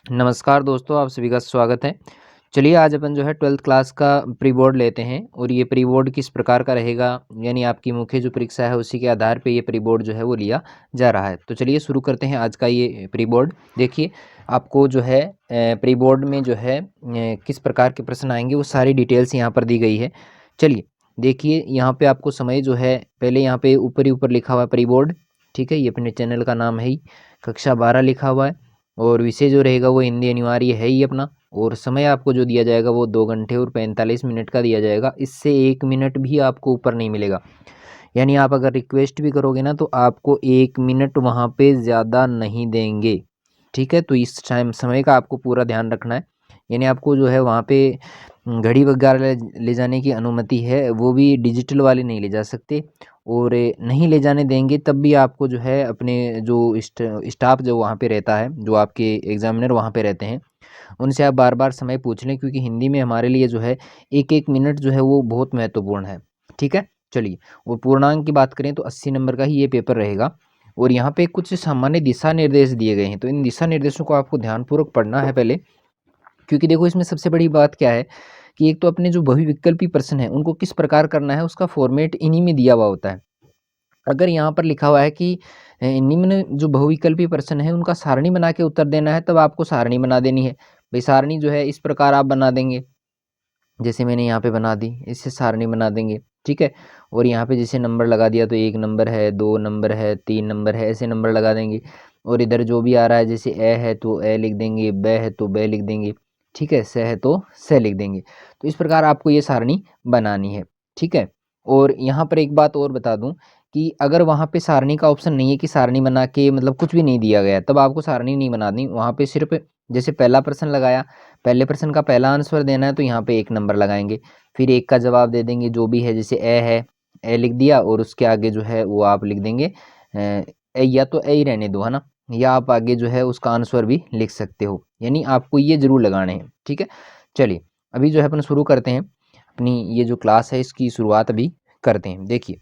नमस्कार दोस्तों, आप सभी का स्वागत है। चलिए आज अपन जो है 12th क्लास का प्री बोर्ड लेते हैं और ये प्री बोर्ड किस प्रकार का रहेगा, यानी आपकी मुख्य जो परीक्षा है उसी के आधार पे ये प्री बोर्ड जो है वो लिया जा रहा है। तो चलिए शुरू करते हैं आज का ये प्री बोर्ड। देखिए आपको जो है प्री बोर्ड में जो है किस प्रकार के प्रश्न आएंगे वो सारी डिटेल्स यहाँ पर दी गई है। चलिए देखिए यहाँ पे आपको समय जो है पहले यहाँ पे ऊपर ही ऊपर लिखा हुआ है प्री बोर्ड, ठीक है। ये अपने चैनल का नाम है ही, कक्षा 12 लिखा हुआ है और विषय जो रहेगा वो हिंदी अनिवार्य है ही अपना। और समय आपको जो दिया जाएगा वो 2 घंटे और 45 मिनट का दिया जाएगा। इससे 1 मिनट भी आपको ऊपर नहीं मिलेगा, यानी आप अगर रिक्वेस्ट भी करोगे ना तो आपको 1 मिनट वहाँ पे ज़्यादा नहीं देंगे, ठीक है। तो इस टाइम समय का आपको पूरा ध्यान रखना है, यानी आपको जो है वहाँ पे घड़ी वगैरह ले जाने की अनुमति है, वो भी डिजिटल वाले नहीं ले जा सकते। और नहीं ले जाने देंगे तब भी आपको जो है अपने जो स्टाफ जो वहाँ पे रहता है, जो आपके एग्जामिनर वहाँ पे रहते हैं, उनसे आप बार बार समय पूछ लें, क्योंकि हिंदी में हमारे लिए जो है एक एक मिनट जो है वो बहुत महत्वपूर्ण है, ठीक है। चलिए, और पूर्णांक की बात करें तो 80 नंबर का ही ये पेपर रहेगा। और यहाँ पे कुछ सामान्य दिशा निर्देश दिए गए हैं, तो इन दिशा निर्देशों को आपको ध्यानपूर्वक पढ़ना है पहले, क्योंकि देखो इसमें सबसे बड़ी बात क्या है कि एक तो अपने जो बहुविकल्पी प्रश्न है उनको किस प्रकार करना है उसका फॉर्मेट इन्हीं में दिया हुआ होता है। अगर यहाँ पर लिखा हुआ है कि निम्न जो बहुविकल्पी प्रश्न है उनका सारणी बना के उत्तर देना है, तब आपको सारणी बना देनी है। भाई सारणी जो है इस प्रकार आप बना देंगे, जैसे मैंने यहाँ पे बना दी, इससे सारणी बना देंगे, ठीक है। और यहाँ पे जैसे नंबर लगा दिया तो 1 नंबर है, 2 नंबर है, 3 नंबर है, ऐसे नंबर लगा देंगे। और इधर जो भी आ रहा है, जैसे ए है तो ए लिख देंगे, ब है तो ब लिख देंगे, ठीक है, स है तो स लिख देंगे। तो इस प्रकार आपको ये सारणी बनानी है, ठीक है। और यहाँ पर एक बात और बता दूं कि अगर वहाँ पे सारणी का ऑप्शन नहीं है कि सारणी बना के मतलब कुछ भी नहीं दिया गया, तब आपको सारणी नहीं बनानी। वहाँ पे सिर्फ जैसे पहला प्रश्न लगाया, पहले प्रश्न का पहला आंसर देना है तो यहाँ पे 1 नंबर लगाएंगे, फिर 1 का जवाब दे देंगे जो भी है, जैसे ए है, ए लिख दिया और उसके आगे जो है वो आप लिख देंगे ए, या तो ए ही रहने दो, है ना, या आप आगे जो है उसका आंसर भी लिख सकते हो, यानी आपको ये जरूर लगाने हैं, ठीक है। चलिए अभी जो है अपन शुरू करते हैं अपनी ये जो क्लास है, इसकी शुरुआत अभी करते हैं। देखिए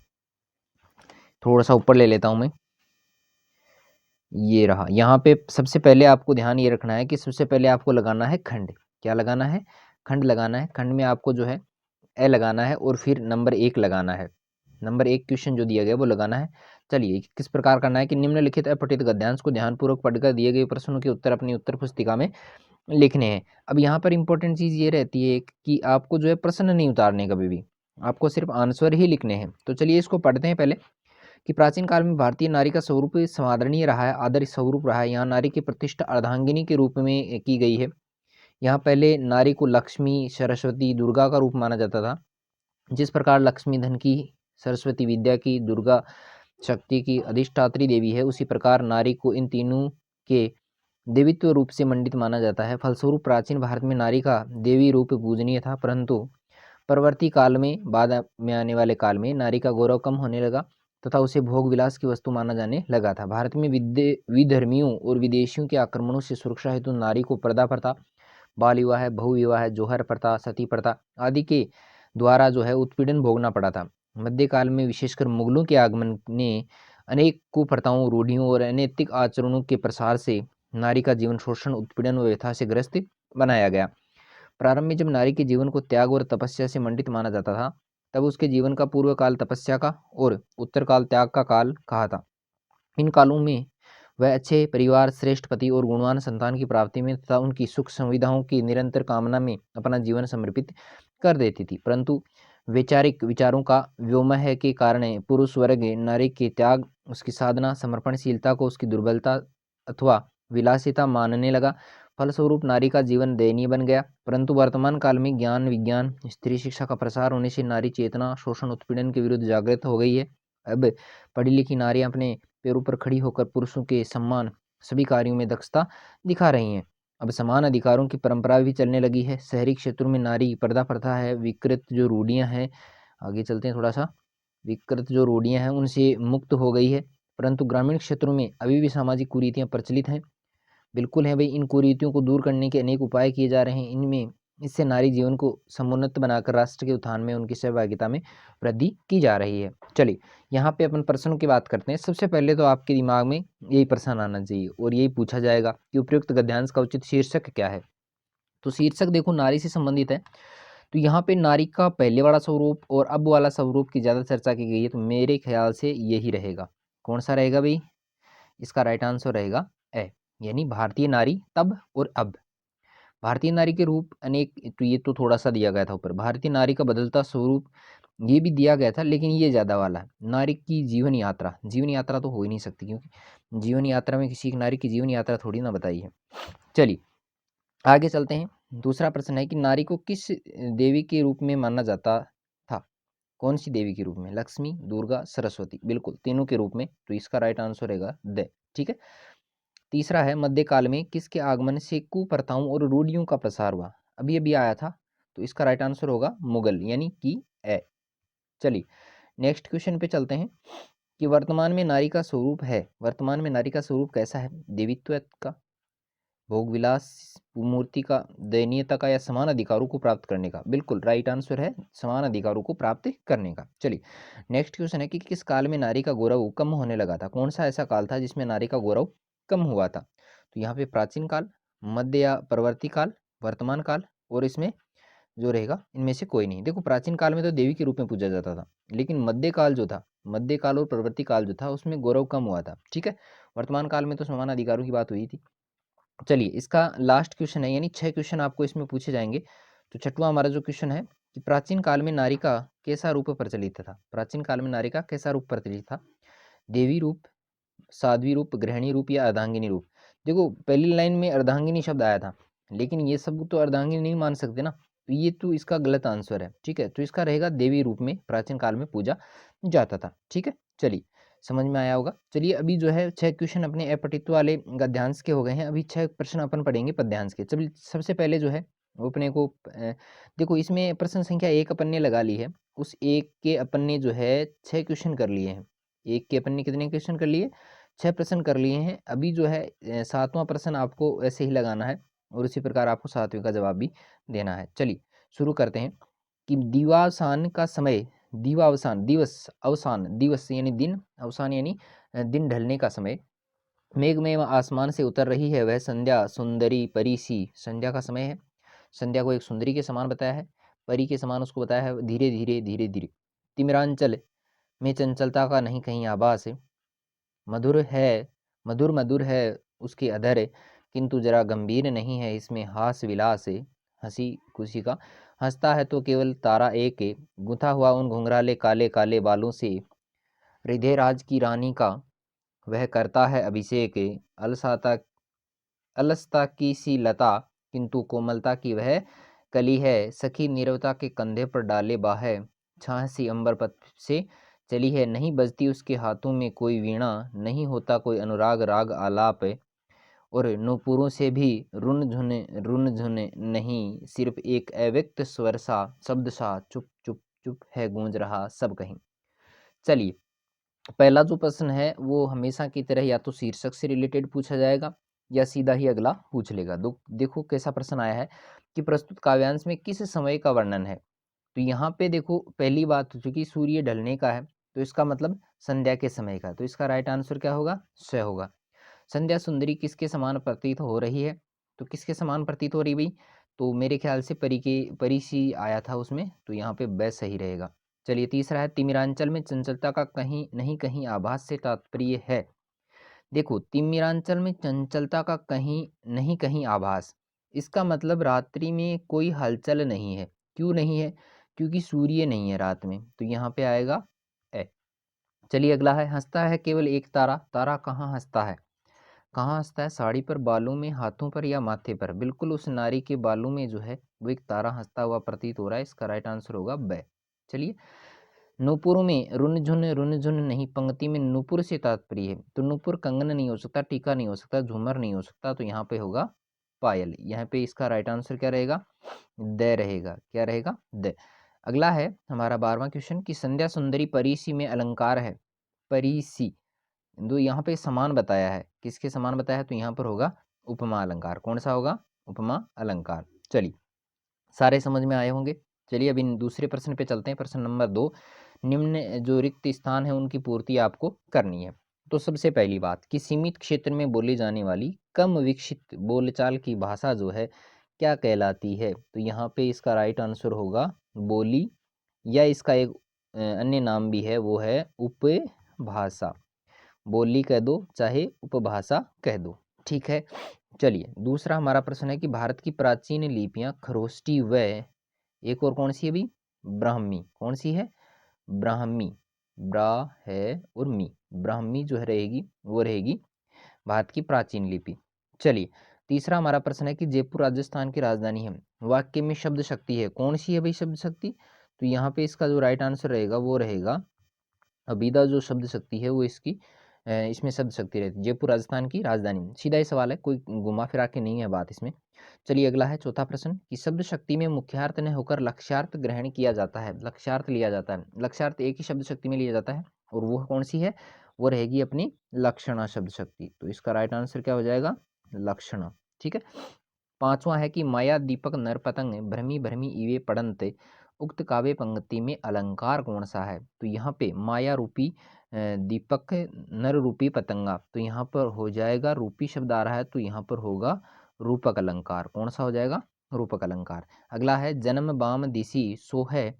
थोड़ा सा ऊपर ले लेता हूँ मैं, ये रहा। यहाँ पे सबसे पहले आपको ध्यान ये रखना है कि सबसे पहले आपको लगाना है खंड। क्या लगाना है? खंड लगाना है। खंड में आपको जो है ए लगाना है और फिर नंबर 1 लगाना है। नंबर 1 क्वेश्चन जो दिया गया वो लगाना है। चलिए किस प्रकार करना है कि निम्नलिखित अपठित गद्यांश को ध्यानपूर्वक पढ़कर दिए गए प्रश्नों के उत्तर अपनी उत्तर पुस्तिका में लिखने हैं। अब यहाँ पर इंपॉर्टेंट चीज़ ये रहती है कि आपको जो है प्रश्न नहीं उतारने कभी भी, आपको सिर्फ आंसर ही लिखने हैं। तो चलिए इसको पढ़ते हैं पहले कि प्राचीन काल में भारतीय नारी का स्वरूप समादरणीय रहा है, आदर्श स्वरूप रहा है। यहाँ नारी की प्रतिष्ठा अर्धांगिनी के रूप में की गई है। यहाँ पहले नारी को लक्ष्मी, सरस्वती, दुर्गा का रूप माना जाता था। जिस प्रकार लक्ष्मी धन की, सरस्वती विद्या की, दुर्गा शक्ति की अधिष्ठात्री देवी है, उसी प्रकार नारी को इन तीनों के देवीत्व रूप से मंडित माना जाता है। फलस्वरूप प्राचीन भारत में नारी का देवी रूप पूजनीय था, परंतु परवर्ती काल में, बाद में आने वाले काल में, नारी का गौरव कम होने लगा तथा उसे भोग विलास की वस्तु माना जाने लगा था। भारत में विधर्मियों और विदेशियों के आक्रमणों से सुरक्षा हेतु नारी को पर्दा प्रथा, बाल विवाह, बहु विवाह, जौहर प्रथा, सती प्रथा आदि के द्वारा जो है उत्पीड़न भोगना पड़ा था। मध्यकाल में विशेषकर मुगलों के आगमन ने अनेक कुप्रथाओं, रूढ़ियों और अनैतिक आचरणों के प्रसार से नारी का जीवन शोषण, उत्पीड़न व व्यथा से ग्रस्त बनाया गया। प्रारंभ में जब नारी के जीवन को त्याग और तपस्या से मंडित माना जाता था, तब उसके जीवन का पूर्व काल तपस्या का और उत्तर काल त्याग का काल कहा था। इन कालों में वह अच्छे परिवार, श्रेष्ठ पति और गुणवान संतान की प्राप्ति में तथा उनकी सुख सुविधाओं की निरंतर कामना में अपना जीवन समर्पित कर देती थी। परंतु वैचारिक विचारों का व्योमह के कारण पुरुष वर्ग नारी के त्याग, उसकी साधना, समर्पणशीलता को उसकी दुर्बलता अथवा विलासिता मानने लगा। फलस्वरूप नारी का जीवन दयनीय बन गया। परंतु वर्तमान काल में ज्ञान, विज्ञान, स्त्री शिक्षा का प्रसार होने से नारी चेतना शोषण, उत्पीड़न के विरुद्ध जागृत हो गई है। अब पढ़ी लिखी नारियां अपने पैरों पर खड़ी होकर पुरुषों के सम्मान, सभी कार्यों में दक्षता दिखा रही हैं। अब समान अधिकारों की परंपरा भी चलने लगी है। शहरी क्षेत्रों में नारी पर्दा प्रथा है, विकृत जो रूढ़ियां हैं, आगे चलते हैं थोड़ा सा, विकृत जो रूढ़ियां हैं उनसे मुक्त हो गई है। परंतु ग्रामीण क्षेत्रों में अभी भी सामाजिक कुरीतियां प्रचलित हैं। बिल्कुल है भाई, इन कुरीतियों को दूर करने के अनेक उपाय किए जा रहे हैं। इनमें इससे नारी जीवन को समुन्नत बनाकर राष्ट्र के उत्थान में उनकी सहभागिता में वृद्धि की जा रही है। चलिए यहाँ पे अपन प्रश्नों की बात करते हैं। सबसे पहले तो आपके दिमाग में यही प्रश्न आना चाहिए और यही पूछा जाएगा कि उपयुक्त गद्यांश का उचित शीर्षक क्या है। तो शीर्षक देखो नारी से संबंधित है, तो यहाँ पे नारी का पहले वाला स्वरूप और अब वाला स्वरूप की ज़्यादा चर्चा की गई है, तो मेरे ख्याल से यही रहेगा। कौन सा रहेगा भाई? इसका राइट आंसर रहेगा ए, यानी भारतीय नारी तब और अब। भारतीय नारी के रूप अनेक, तो ये तो थोड़ा सा दिया गया था ऊपर, भारतीय नारी का बदलता स्वरूप ये भी दिया गया था, लेकिन ये ज़्यादा वाला है। नारी की जीवन यात्रा, जीवन यात्रा तो हो ही नहीं सकती, क्योंकि जीवन यात्रा में किसी एक नारी की जीवन यात्रा थोड़ी ना बताई है। चलिए आगे चलते हैं। दूसरा प्रश्न है कि नारी को किस देवी के रूप में माना जाता था? कौन सी देवी के रूप में? लक्ष्मी, दुर्गा, सरस्वती, बिल्कुल तीनों के रूप में। तो इसका राइट आंसर रहेगा द। ठीक है। तीसरा है मध्यकाल में किसके आगमन से कुप्रथाओं और रूढ़ियों का प्रसार हुआ? अभी अभी आया था, तो इसका राइट आंसर होगा मुगल, यानी कि ए। चलिए नेक्स्ट क्वेश्चन पे चलते हैं कि वर्तमान में नारी का स्वरूप है, वर्तमान में नारी का स्वरूप कैसा है? देवीत्व का, भोग विलास, मूर्ति का, दयनीयता का, या समान अधिकारों को प्राप्त करने का? बिल्कुल राइट आंसर है समान अधिकारों को प्राप्त करने का। चलिए नेक्स्ट क्वेश्चन है कि किस काल में नारी का गौरव कम होने लगा था? कौन सा ऐसा काल था जिसमें नारी का गौरव कम हुआ था? तो यहाँ पे प्राचीन काल, मध्य या परवर्ती काल, वर्तमान काल, और इसमें जो रहेगा इनमें से कोई नहीं। देखो प्राचीन काल में तो देवी के रूप में पूजा जाता था, लेकिन मध्यकाल जो था, मध्यकाल और प्रवर्ती काल जो था उसमें गौरव कम हुआ था। ठीक है। वर्तमान काल में तो समान अधिकारों की बात हुई थी। चलिए इसका लास्ट क्वेश्चन है, यानी 6 क्वेश्चन आपको इसमें पूछे जाएंगे। तो छठवां हमारा जो क्वेश्चन है कि प्राचीन काल में नारी का कैसा रूप प्रचलित था? प्राचीन काल में नारी का कैसा रूप प्रचलित था? देवी रूप, साध्वी रूप, गृहिणी रूप, या अर्धांगिनी रूप? देखो पहली लाइन में अर्धांगिनी शब्द आया था, लेकिन ये सब तो अर्धांगिनी नहीं मान सकते ना, तो ये तो इसका गलत आंसर है। ठीक है, तो इसका रहेगा देवी रूप में प्राचीन काल में पूजा जाता था। ठीक है, चलिए समझ में आया होगा। चलिए अभी जो है 6 क्वेश्चन अपने अपठित्व वाले गद्यांश के हो गए हैं, अभी 6 प्रश्न अपन पढ़ेंगे पद्यांश के। चलिए सबसे पहले जो है वो अपने को देखो इसमें प्रश्न संख्या 1 अपन ने लगा ली है, उस एक के अपन ने जो है 6 क्वेश्चन कर लिए हैं। एक के अपन ने कितने क्वेश्चन कर लिए? 6 प्रश्न कर लिए हैं। अभी जो है 7वां प्रश्न आपको ऐसे ही लगाना है और उसी प्रकार आपको 7वें का जवाब भी देना है। चलिए शुरू करते हैं कि दिवावसान का समय, दिवावसान दिवस, अवसान दिवस यानी दिन, अवसान यानी दिन ढलने का समय। मेघ में आसमान से उतर रही है वह संध्या, सुंदरी परी सी। संध्या का समय है, संध्या को एक सुंदरी के समान बताया है, परी के समान उसको बताया है। धीरे धीरे धीरे धीरे, तिमिरांचल में चंचलता का नहीं कहीं आभास है। मधुर है, मधुर मधुर है उसके अधर, किंतु जरा गंभीर नहीं है इसमें हास विलास है। हंसी खुशी का, हंसता है तो केवल तारा एक है, गुंथा हुआ उन घुंघराले काले काले बालों से। हृदय राज की रानी का वह करता है अभिषेक, अलसाता अलसता की सी लता, किंतु कोमलता की वह कली है। सखी नीरवता के कंधे पर डाले बाह, छाह सी अंबर पथ से चली है। नहीं बजती उसके हाथों में कोई वीणा, नहीं होता कोई अनुराग राग आलाप, और नूपुरों से भी रुन झुन नहीं, सिर्फ एक अव्यक्त स्वर सा, शब्द सा, चुप चुप चुप है गूंज रहा सब कहीं। चलिए पहला जो प्रश्न है वो हमेशा की तरह या तो शीर्षक से रिलेटेड पूछा जाएगा या सीधा ही अगला पूछ लेगा। देखो कैसा प्रश्न आया है कि प्रस्तुत काव्यांश में किस समय का वर्णन है। तो यहाँ पे देखो पहली बात, चूंकि सूर्य ढलने का है तो इसका मतलब संध्या के समय का, तो इसका राइट आंसर क्या होगा? स होगा। संध्या सुंदरी किसके समान प्रतीत हो रही है? तो किसके समान प्रतीत हो रही भाई? तो मेरे ख्याल से परी सी आया था उसमें, तो यहाँ पे ब सही रहेगा। चलिए तीसरा है तिमिरांचल में चंचलता का कहीं नहीं कहीं आभास से तात्पर्य है। देखो तिमिरांचल में चंचलता का कहीं नहीं कहीं आभास, इसका मतलब रात्रि में कोई हलचल नहीं है। क्यों नहीं है? क्योंकि सूर्य नहीं है रात में, तो यहाँ पे आएगा ए। चलिए अगला है हंसता है केवल एक तारा, तारा कहाँ हंसता है? कहाँ हंसता है? साड़ी पर, बालों में, हाथों पर, या माथे पर? बिल्कुल उस नारी के बालों में जो है वो एक तारा हंसता हुआ प्रतीत हो रहा है, इसका राइट आंसर होगा ब। चलिए नूपुरों में रुन झुन नहीं, पंक्ति में नूपुर से तात्पर्य है, तो नूपुर कंगन नहीं हो सकता, टीका नहीं हो सकता, झूमर नहीं हो सकता, तो यहाँ पे होगा पायल। यहाँ पे इसका राइट आंसर क्या रहेगा? द रहेगा। क्या रहेगा? द। अगला है हमारा 12वां क्वेश्चन कि संध्या सुंदरी परीसी में अलंकार है। परीसी दो यहाँ पे समान बताया है, किसके समान बताया है? तो यहाँ पर होगा उपमा अलंकार। कौन सा होगा? उपमा अलंकार। चलिए सारे समझ में आए होंगे। चलिए अब इन दूसरे प्रश्न पे चलते हैं। प्रश्न नंबर 2, निम्न जो रिक्त स्थान है उनकी पूर्ति आपको करनी है। तो सबसे पहली बात कि सीमित क्षेत्र में बोली जाने वाली कम विकसित बोलचाल की भाषा जो है क्या कहलाती है? तो यहाँ पे इसका राइट आंसर होगा बोली, या इसका एक अन्य नाम भी है, वो है उपभाषा। बोली कह दो चाहे उपभाषा कह दो, ठीक है। चलिए दूसरा हमारा प्रश्न है कि भारत की प्राचीन लिपियां खरोष्टी व एक और कौन सी है भी, ब्राह्मी, कौन सी है, ब्राह्मी, ब्रा है और मी, ब्राह्मी जो है रहेगी वो रहेगी भारत की प्राचीन लिपि। चलिए तीसरा हमारा प्रश्न है कि जयपुर राजस्थान की राजधानी है, वाक्य में शब्द शक्ति है, कौन सी है भाई शब्द शक्ति? तो यहाँ पे इसका जो राइट आंसर रहेगा वो रहेगा अबीदा, जो शब्द शक्ति है वो इसकी इसमें शब्द शक्ति रहती है। जयपुर राजस्थान की राजधानी, सीधा ही सवाल है, कोई घुमा फिरा के नहीं है बात इसमें। चलिए अगला है चौथा प्रश्न कि शब्द शक्ति में मुख्यार्थ न होकर लक्ष्यार्थ ग्रहण किया जाता है, लक्ष्यार्थ लिया जाता है, लक्ष्यार्थ एक ही शब्द शक्ति में लिया जाता है और वो कौन सी है, वो रहेगी अपनी लक्षणा शब्द शक्ति। तो इसका राइट आंसर क्या हो जाएगा, लक्षणा, ठीक है। पांचवा है कि माया दीपक नर पतंग भ्रमी भ्रमी इवे पड़नते, उक्त काव्य पंक्ति में अलंकार कौन सा है? तो यहाँ पे माया रूपी दीपक नर रूपी पतंगा, तो यहाँ पर हो जाएगा, रूपी शब्द आ रहा है तो यहाँ पर होगा रूपक अलंकार, कौन सा हो जाएगा, रूपक अलंकार। अगला है जन्म बाम दिसी सो है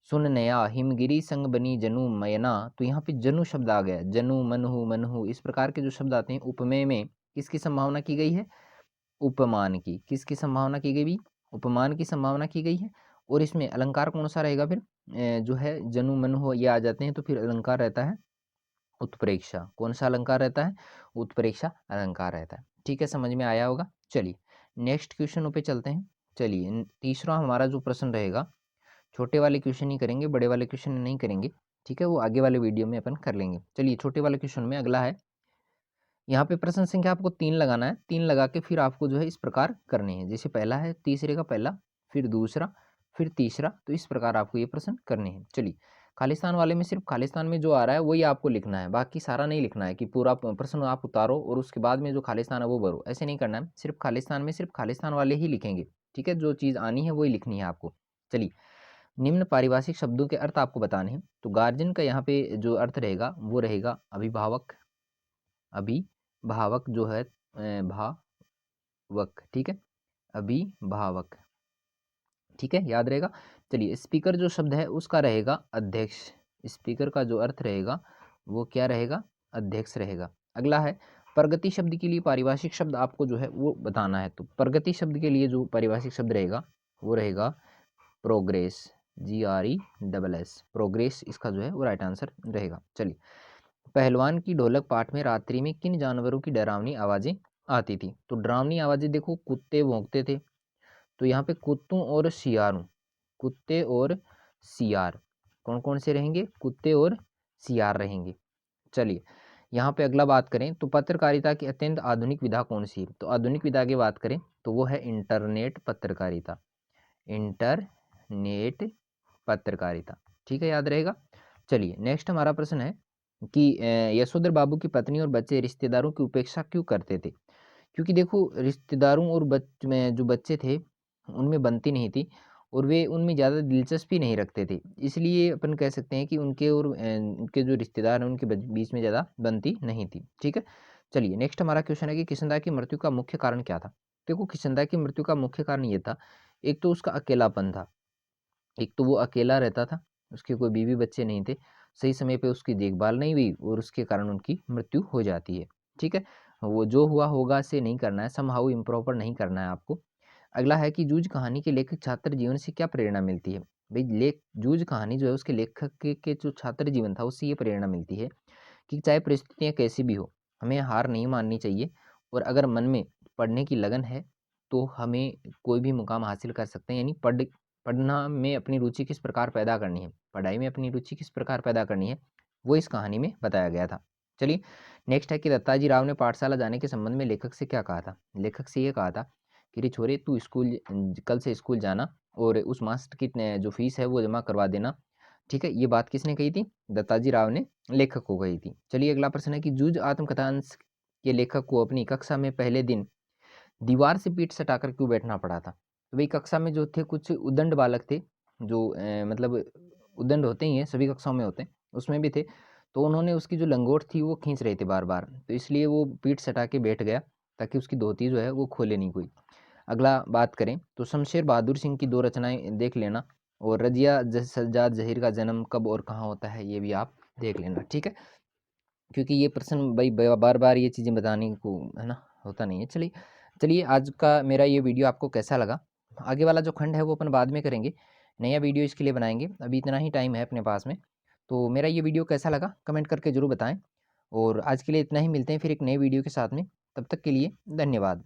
सुन नया हिमगिरी संग बनी जनु मयना, तो यहाँ पे जनु शब्द आ गया, जनु मनहु मनहु, इस प्रकार के जो शब्द आते हैं उपमेय में किसकी संभावना की गई है, उपमान की, किसकी संभावना की गई भी, उपमान की संभावना की गई है। और इसमें अलंकार कौन सा रहेगा फिर, जो है जनु मन हो ये आ जाते हैं तो फिर अलंकार रहता है उत्प्रेक्षा, कौन सा अलंकार रहता है, उत्प्रेक्षा अलंकार रहता है, ठीक है, समझ में आया होगा। चलिए नेक्स्ट क्वेश्चन पे चलते हैं। चलिए तीसरा हमारा जो प्रश्न रहेगा, छोटे वाले क्वेश्चन ही करेंगे, बड़े वाले क्वेश्चन नहीं करेंगे, ठीक है, वो आगे वाले वीडियो में अपन कर लेंगे। चलिए छोटे वाले क्वेश्चन में अगला है, यहाँ पे प्रश्न संख्या आपको 3 लगाना है, 3 लगा के फिर आपको जो है इस प्रकार करने हैं, जैसे पहला है तीसरे का पहला, फिर दूसरा, फिर तीसरा, तो इस प्रकार आपको ये प्रश्न करने हैं। चलिए खालिस्तान वाले में सिर्फ खालिस्तान में जो आ रहा है वही आपको लिखना है, बाकी सारा नहीं लिखना है कि पूरा प्रश्न आप उतारो और उसके बाद में जो खालिस्तान है वो भरो, ऐसे नहीं करना है, सिर्फ खालिस्तान में सिर्फ खालिस्तान वाले ही लिखेंगे, ठीक है, जो चीज़ आनी है वही लिखनी है आपको। चलिए निम्न पारिभाषिक शब्दों के अर्थ आपको बताने हैं। तो गार्जियन का यहाँ पे जो अर्थ रहेगा वो रहेगा अभिभावक, अभिभावक जो है भावक, ठीक है, अभिभावक, ठीक है, याद रहेगा। चलिए स्पीकर जो शब्द है उसका रहेगा अध्यक्ष, स्पीकर का जो अर्थ रहेगा वो क्या रहेगा, अध्यक्ष रहेगा। अगला है प्रगति शब्द के लिए पारिभाषिक शब्द आपको जो है वो बताना है। तो प्रगति शब्द के लिए जो पारिभाषिक शब्द रहेगा वो रहेगा प्रोग्रेस, GRESS, प्रोग्रेस इसका जो है वो राइट आंसर रहेगा। चलिए पहलवान की ढोलक पाठ में रात्रि में किन जानवरों की डरावनी आवाजें आती थी? तो डरावनी आवाजें देखो कुत्ते भौंकते थे, तो यहाँ पे कुत्तों और सियारों, कुत्ते और सियार कौन कौन से रहेंगे, कुत्ते और सियार रहेंगे। चलिए यहाँ पे अगला बात करें तो पत्रकारिता की अत्यंत आधुनिक विधा कौन सी है? तो आधुनिक विधा की बात करें तो वो है इंटरनेट पत्रकारिता, इंटरनेट पत्रकारिता, ठीक है, याद रहेगा। चलिए नेक्स्ट हमारा प्रश्न है कि यशोधर बाबू की पत्नी और बच्चे रिश्तेदारों की उपेक्षा क्यों करते थे? क्योंकि देखो रिश्तेदारों और में जो बच्चे थे उनमें बनती नहीं थी और वे उनमें ज़्यादा दिलचस्पी नहीं रखते थे, इसलिए अपन कह सकते हैं कि उनके और उनके जो रिश्तेदार हैं उनके बीच में ज़्यादा बनती नहीं थी, ठीक है। चलिए नेक्स्ट हमारा क्वेश्चन है कि किशनदा की मृत्यु का मुख्य कारण क्या था? देखो किशनदा की मृत्यु का मुख्य कारण ये था, एक तो उसका अकेलापन था, एक तो वो अकेला रहता था, उसके कोई बीवी बच्चे नहीं थे, सही समय पे उसकी देखभाल नहीं हुई और उसके कारण उनकी मृत्यु हो जाती है, ठीक है। वो जो हुआ होगा से नहीं करना है, समहाउ इम्प्रॉपर नहीं करना है आपको। अगला है कि जूझ कहानी के लेखक छात्र जीवन से क्या प्रेरणा मिलती है? भाई लेख जूझ कहानी जो है उसके लेखक के जो छात्र जीवन था उससे ये प्रेरणा मिलती है कि चाहे परिस्थितियाँ कैसी भी हो हमें हार नहीं माननी चाहिए, और अगर मन में पढ़ने की लगन है तो हमें कोई भी मुकाम हासिल कर सकते हैं। यानी पढ़ना में अपनी रुचि किस प्रकार पैदा करनी है, पढ़ाई में अपनी रुचि किस प्रकार पैदा करनी है, वो इस कहानी में बताया गया था। चलिए नेक्स्ट है कि दत्ताजी राव ने पाठशाला जाने के संबंध में लेखक से क्या कहा था? लेखक से ये कहा था कि रे छोरे तू स्कूल कल से स्कूल जाना और उस मास्टर की जो फीस है वो जमा करवा देना, ठीक है। ये बात किसने कही थी? दत्ताजी राव ने लेखक को कही थी। चलिए अगला प्रश्न है कि जूझ आत्मकथा अंश के लेखक को अपनी कक्षा में पहले दिन दीवार से पीठ सटाकर क्यों बैठना पड़ा था? तो वही कक्षा में जो थे कुछ उद्दंड बालक थे, जो मतलब उद्दंड होते ही हैं, सभी कक्षाओं में होते हैं, उसमें भी थे। तो उन्होंने उसकी जो लंगोट थी वो खींच रहे थे बार बार, तो इसलिए वो पीठ सटा के बैठ गया ताकि उसकी धोती जो है वो खोले नहीं कोई। अगला बात करें तो शमशेर बहादुर सिंह की 2 रचनाएं देख लेना, और रजिया सज्जाद जहीर का जन्म कब और कहाँ होता है ये भी आप देख लेना, ठीक है। क्योंकि ये प्रश्न भाई बार बार ये चीज़ें बताने को है ना होता नहीं है। चलिए चलिए, आज का मेरा ये वीडियो आपको कैसा लगा? आगे वाला जो खंड है वो अपन बाद में करेंगे, नया वीडियो इसके लिए बनाएंगे, अभी इतना ही टाइम है अपने पास में। तो मेरा ये वीडियो कैसा लगा कमेंट करके ज़रूर बताएं, और आज के लिए इतना ही, मिलते हैं फिर एक नए वीडियो के साथ में, तब तक के लिए धन्यवाद।